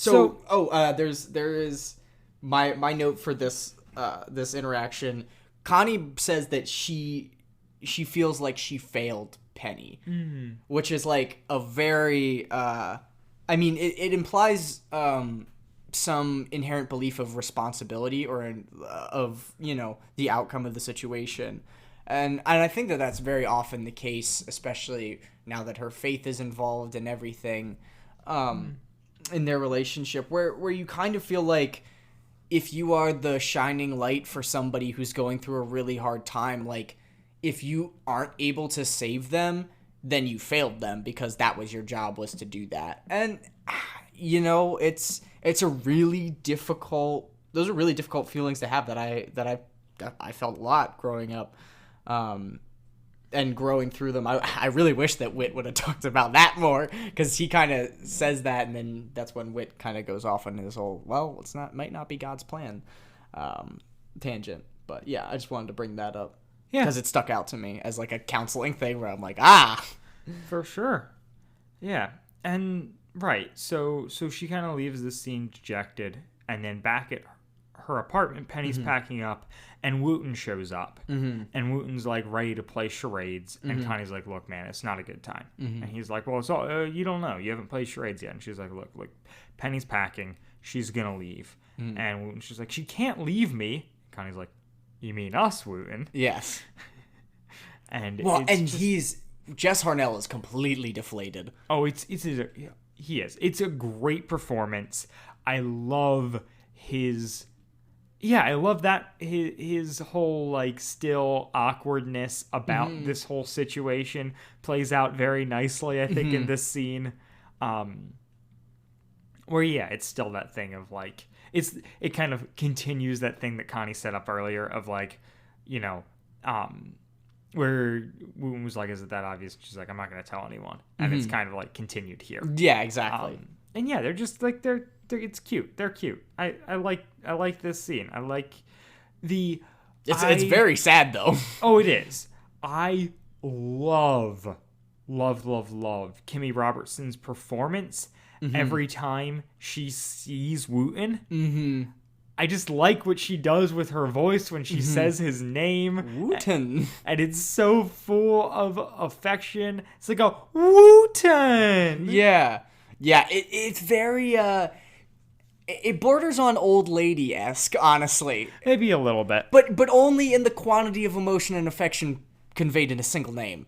[SPEAKER 3] There is my note for this interaction. Connie says that she feels like she failed Penny, which is like a very I mean, it implies some inherent belief of responsibility or of, you know, the outcome of the situation. And I think that that's very often the case, especially now that her faith is involved and everything in their relationship, where you kind of feel like if you are the shining light for somebody who's going through a really hard time, like if you aren't able to save them, then you failed them because that was your job, was to do that. And, you know, it's a really difficult, those are really difficult feelings to have that I felt a lot growing up. And growing through them. I really wish that Wit would have talked about that more, because he kind of says that, and then that's when Wit kind of goes off on his whole, well, might not be God's plan tangent. But yeah, I just wanted to bring that up because it stuck out to me as like a counseling thing where I'm like,
[SPEAKER 2] for sure. Yeah. And right, so she kind of leaves this scene dejected, and then back at her apartment, Penny's packing up, and Wooten shows up, and Wooten's like ready to play charades, and Connie's like, look, man, it's not a good time. And he's like, well, you don't know, you haven't played charades yet. And she's like, look, Penny's packing, she's gonna leave. And she's like, she can't leave me. Connie's like, you mean us, Wooten?
[SPEAKER 3] Yes.
[SPEAKER 2] And
[SPEAKER 3] Jess Harnell is completely deflated.
[SPEAKER 2] Oh, he is. It's a great performance. I love his... Yeah, I love that his whole, like, still awkwardness about this whole situation plays out very nicely, I think, in this scene. Where, yeah, it's still that thing of, like, it kind of continues that thing that Connie set up earlier of, like, you know, where Wooten was like, is it that obvious? She's like, I'm not going to tell anyone. And it's kind of, like, continued here.
[SPEAKER 3] Yeah, exactly.
[SPEAKER 2] And, yeah, they're just, like, it's cute. They're cute. I like this scene. I like it's very sad though. Oh, it is. I love Kimmy Robertson's performance every time she sees Wooten. I just like what she does with her voice when she says his name.
[SPEAKER 3] Wooten.
[SPEAKER 2] And it's so full of affection. It's like a Wooten.
[SPEAKER 3] Yeah. Yeah, it's very it borders on old lady-esque, honestly.
[SPEAKER 2] Maybe a little bit.
[SPEAKER 3] But only in the quantity of emotion and affection conveyed in a single name.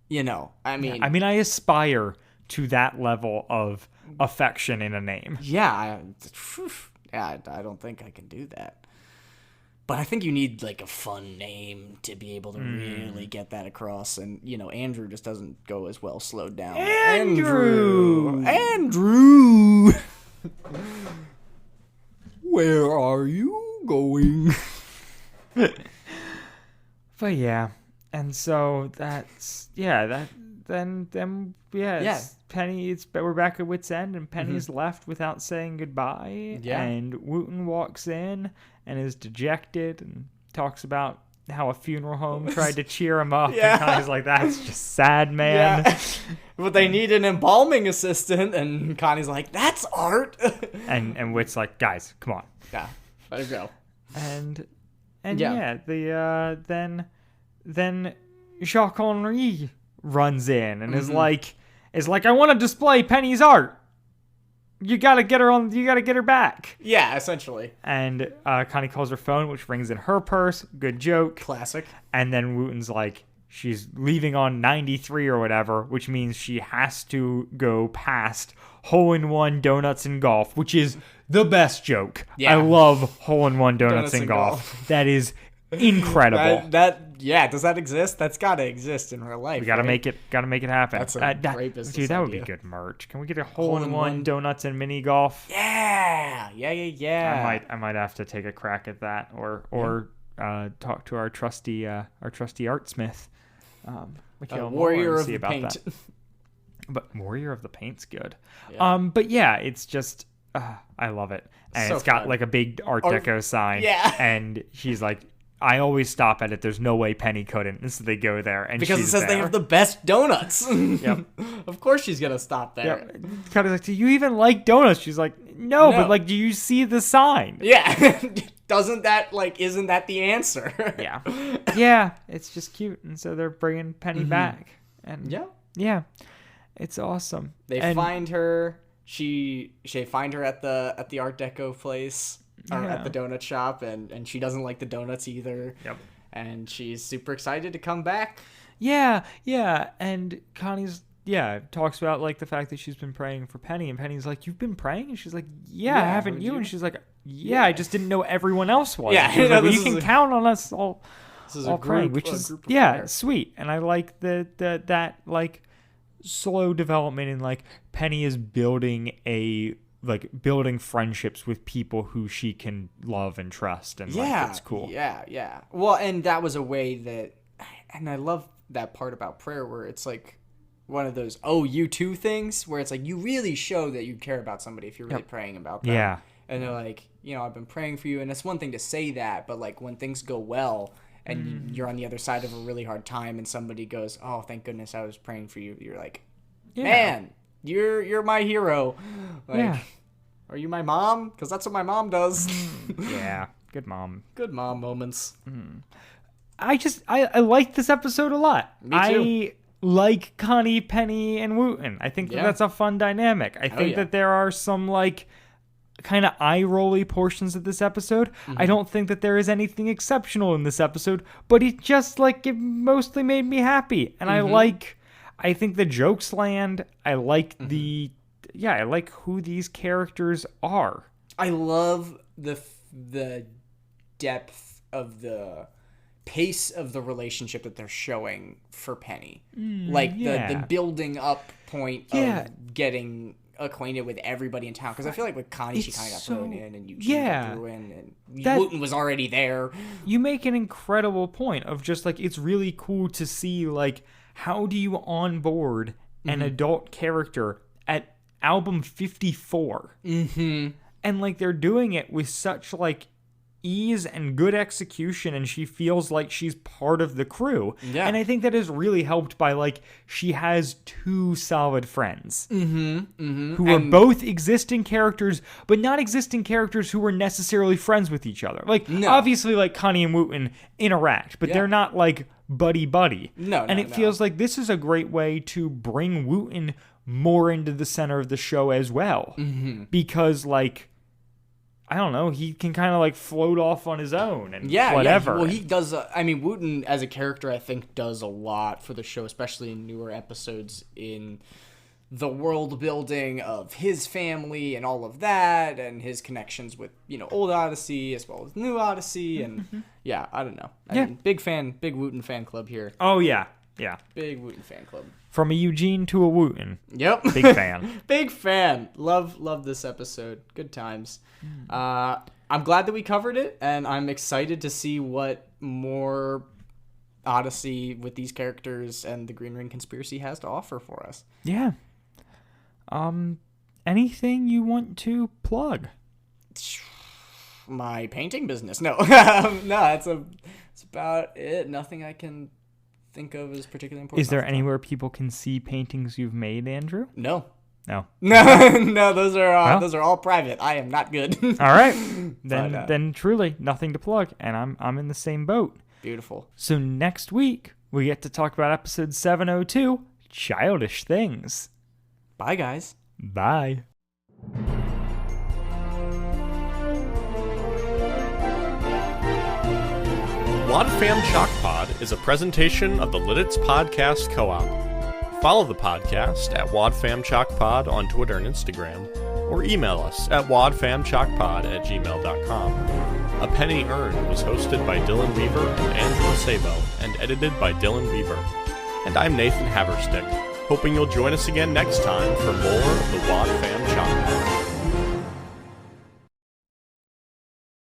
[SPEAKER 3] You know, I mean...
[SPEAKER 2] I aspire to that level of affection in a name.
[SPEAKER 3] Yeah, I don't think I can do that. But I think you need, like, a fun name to be able to really get that across. And, you know, Andrew just doesn't go as well slowed down.
[SPEAKER 2] Andrew!
[SPEAKER 3] Where are you going?
[SPEAKER 2] But yeah, and so that's then Penny. We're back at Wit's End, and Penny's left without saying goodbye.
[SPEAKER 3] Yeah,
[SPEAKER 2] and Wooten walks in and is dejected and talks about how a funeral home tried to cheer him up.
[SPEAKER 3] Yeah.
[SPEAKER 2] And Connie's like, that's just sad, man.
[SPEAKER 3] Yeah. But they need an embalming assistant, and Connie's like, that's art.
[SPEAKER 2] and Wit's like, guys, come on.
[SPEAKER 3] Yeah, let it go.
[SPEAKER 2] And then Jacques Henri runs in and is like, I want to display Penny's art. you gotta get her back.
[SPEAKER 3] Yeah, essentially.
[SPEAKER 2] And Connie calls her phone, which rings in her purse. Good joke.
[SPEAKER 3] Classic.
[SPEAKER 2] And then Wooten's like, she's leaving on 93 or whatever, which means she has to go past hole-in-one donuts in golf, which is the best joke.
[SPEAKER 3] Yeah.
[SPEAKER 2] I love hole-in-one donuts in golf. That is incredible.
[SPEAKER 3] Does that exist? That's got to exist in real life.
[SPEAKER 2] We gotta
[SPEAKER 3] right?
[SPEAKER 2] make it happen.
[SPEAKER 3] That's a great business
[SPEAKER 2] Dude, that would be
[SPEAKER 3] idea.
[SPEAKER 2] good merch. Can we get a hole-in-one donuts and mini golf?
[SPEAKER 3] Yeah.
[SPEAKER 2] I might have to take a crack at that, or talk to our trusty artsmith,
[SPEAKER 3] Warrior of
[SPEAKER 2] see
[SPEAKER 3] the
[SPEAKER 2] about
[SPEAKER 3] Paint.
[SPEAKER 2] that. But Warrior of the Paint's good.
[SPEAKER 3] Yeah.
[SPEAKER 2] But yeah, it's just I love it, and
[SPEAKER 3] So
[SPEAKER 2] it's got
[SPEAKER 3] fun.
[SPEAKER 2] like a big Art Deco sign.
[SPEAKER 3] Yeah.
[SPEAKER 2] And she's like, I always stop at it. There's no way Penny couldn't. And so they go there, and
[SPEAKER 3] Because it
[SPEAKER 2] she's
[SPEAKER 3] says they
[SPEAKER 2] there.
[SPEAKER 3] have the best donuts.
[SPEAKER 2] Yep.
[SPEAKER 3] Of course she's gonna stop there.
[SPEAKER 2] Yep. Connie's like, do you even like donuts? She's like, no,
[SPEAKER 3] No.
[SPEAKER 2] but like, do you see the sign?
[SPEAKER 3] Yeah. Isn't that the answer?
[SPEAKER 2] Yeah. Yeah, it's just cute. And so they're bringing Penny back. And
[SPEAKER 3] Yeah.
[SPEAKER 2] yeah, it's awesome.
[SPEAKER 3] They
[SPEAKER 2] And-
[SPEAKER 3] find her. They find her at the Art Deco place or
[SPEAKER 2] Yeah.
[SPEAKER 3] at the donut shop, and she doesn't like the donuts either.
[SPEAKER 2] Yep.
[SPEAKER 3] And she's super excited to come back.
[SPEAKER 2] Yeah, and Connie's talks about like the fact that she's been praying for Penny, and Penny's like, "You've been praying?" And she's like, "Yeah, haven't
[SPEAKER 3] haven't
[SPEAKER 2] you?"
[SPEAKER 3] you?
[SPEAKER 2] And she's like, "Yeah, I just didn't know everyone else was."
[SPEAKER 3] Yeah,
[SPEAKER 2] She was
[SPEAKER 3] no,
[SPEAKER 2] like, well,
[SPEAKER 3] this
[SPEAKER 2] you can
[SPEAKER 3] is a-
[SPEAKER 2] count on us all
[SPEAKER 3] This is a
[SPEAKER 2] praying,
[SPEAKER 3] group,
[SPEAKER 2] which
[SPEAKER 3] a
[SPEAKER 2] is
[SPEAKER 3] group of prayer.
[SPEAKER 2] sweet. And I like that like slow development in like Penny is building friendships with people who she can love and trust, and like, it's cool.
[SPEAKER 3] Yeah. Well, and that was a way that, and I love that part about prayer where it's like one of those you too things where it's like you really show that you care about somebody if you're really praying about them.
[SPEAKER 2] Yeah.
[SPEAKER 3] And they're like, I've been praying for you, and it's one thing to say that, but like when things go well and you're on the other side of a really hard time and somebody goes, "Oh, thank goodness I was praying for you," you're like, man, you're my hero. Like,
[SPEAKER 2] Yeah.
[SPEAKER 3] are you my mom? Because that's what my mom does.
[SPEAKER 2] Yeah, good mom.
[SPEAKER 3] Good mom moments.
[SPEAKER 2] I like this episode a lot.
[SPEAKER 3] Me too.
[SPEAKER 2] I like Connie, Penny, and Wooten. I think that
[SPEAKER 3] Yeah.
[SPEAKER 2] that's a fun dynamic. I think
[SPEAKER 3] yeah.
[SPEAKER 2] that there are some like kind of eye-rolly portions of this episode.
[SPEAKER 3] Mm-hmm.
[SPEAKER 2] I don't think that there is anything exceptional in this episode, but it just like it mostly made me happy. And
[SPEAKER 3] Mm-hmm.
[SPEAKER 2] I think the jokes land. I like
[SPEAKER 3] Mm-hmm.
[SPEAKER 2] I like who these characters are.
[SPEAKER 3] I love the depth of the pace of the relationship that they're showing for Penny. Like the building up point of getting acquainted with everybody in town. Because I feel like with Connie, she
[SPEAKER 2] It's
[SPEAKER 3] kind of got
[SPEAKER 2] so-
[SPEAKER 3] thrown in, and Eugene
[SPEAKER 2] yeah.
[SPEAKER 3] got thrown in, and
[SPEAKER 2] That-
[SPEAKER 3] Wooten was already there.
[SPEAKER 2] You make an incredible point of just like it's really cool to see like how do you onboard an adult character at album 54, and like they're doing it with such like ease and good execution, and she feels like she's part of the crew.
[SPEAKER 3] Yeah.
[SPEAKER 2] And I think that is really helped by like she has two solid friends who are both existing characters, but not existing characters who were necessarily friends with each other. Like obviously like Connie and Wooten interact, but they're not like buddy. And it feels like this is a great way to bring Wooten more into the center of the show as well. Because like I don't know, he can kind of like float off on his own and whatever.
[SPEAKER 3] Yeah. Well, he does. Wooten as a character, I think, does a lot for the show, especially in newer episodes, in the world building of his family and all of that, and his connections with old Odyssey as well as new Odyssey, and I don't know. I mean, big Wooten fan club here.
[SPEAKER 2] Oh yeah.
[SPEAKER 3] Big Wooten fan club.
[SPEAKER 2] From a Eugene to a Wooten.
[SPEAKER 3] Yep.
[SPEAKER 2] Big fan.
[SPEAKER 3] Big fan. Love this episode. Good times. I'm glad that we covered it, and I'm excited to see what more Odyssey with these characters and the Green Ring Conspiracy has to offer for us.
[SPEAKER 2] Yeah. Anything you want to plug?
[SPEAKER 3] My painting business. No. No, that's about it. Nothing I can think of as particularly important.
[SPEAKER 2] Is there anywhere people can see paintings you've made, Andrew?
[SPEAKER 3] No.
[SPEAKER 2] No.
[SPEAKER 3] No, those are all private. I am not good.
[SPEAKER 2] All right.
[SPEAKER 3] But,
[SPEAKER 2] Then truly nothing to plug, and I'm in the same boat.
[SPEAKER 3] Beautiful.
[SPEAKER 2] So next week we get to talk about episode 702, Childish Things.
[SPEAKER 3] Bye, guys.
[SPEAKER 2] Bye.
[SPEAKER 1] WadFam Chalk Pod is a presentation of the Lidditz Podcast Co-op. Follow the podcast at WadFamChalkPod on Twitter and Instagram, or email us at wadfamchalkpod@gmail.com. A Penny Earned was hosted by Dylan Weaver and Angela Sabo, and edited by Dylan Weaver. And I'm Nathan Haverstick, hoping you'll join us again next time for more of the WadFam